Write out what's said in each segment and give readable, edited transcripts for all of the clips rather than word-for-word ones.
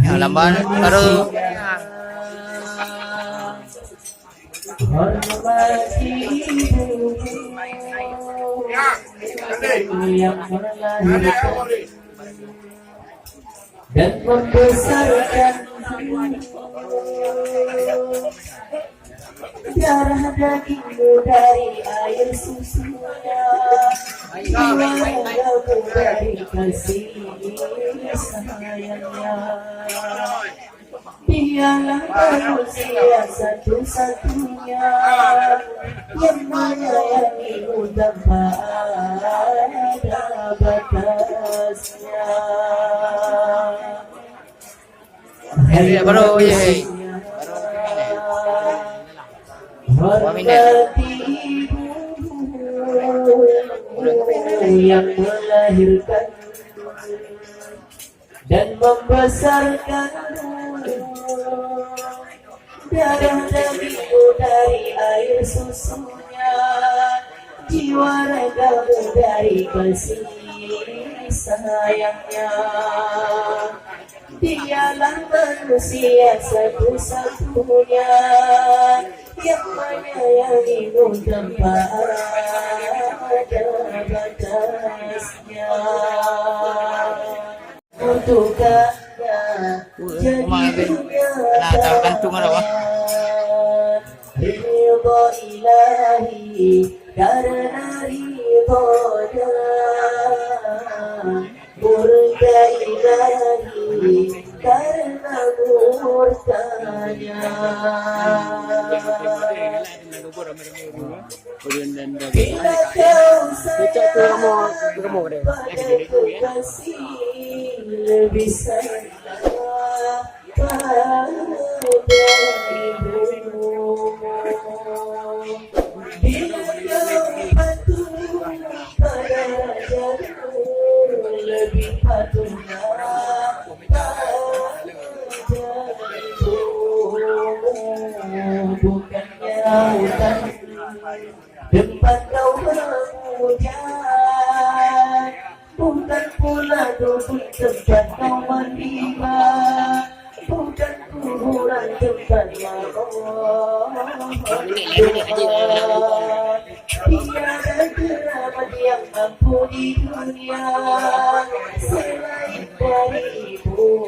Yang lamban baru hormati ibu yang melahirkan dan membesarkan darah dagingmu dari air susunya, jiwamu dari kasih sayangnya. Dialah manusia satu-satunya yang menyayangimu tanpa ada batasnya. baru Hormati ibu yang melahirkan dan membesarkanmu, darah dagingmu dari air susunya, jiwa ragamu dari kasih sayangnya. Dialah manusia satu-satunya yang menyayangimu tanpa ada batasnya. Untuknya jadi ridho ilahi karena ridhonya, murka ilahi karena murkanya. Bila kau sayang pada kekasih, lebih sayang pada ibumu. Bila kau patuh pada rajamu, lebih patuhlah pada ibumu. Bukannya hutan tempat kau berhujan, bukan pula duduk tempat kau menimba, bukan kuburan tempat tiada kerabat yang ampuni dunia selain dari ibu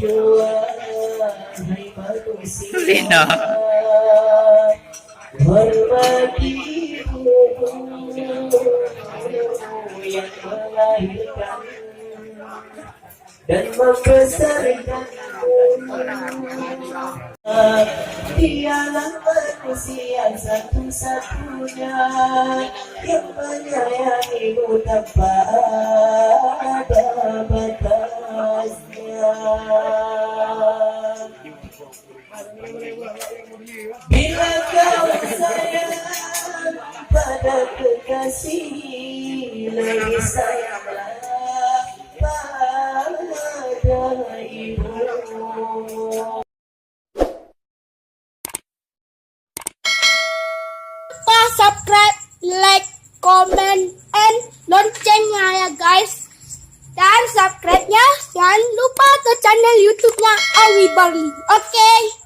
jua. Hai manusia, hormati ibu yang melahirkan dan membesarkanmu. Dialah manusia satu-satunya yang menyayangimu tanpa ada batasnya. Bila kau sayang pada kekasih, lebih sayanglah pada ibu. Subscribe, like, comment, and loncengnya ya guys. Dan subscribe-nya jangan lupa ke channel YouTube-nya Awi Barli. Oke.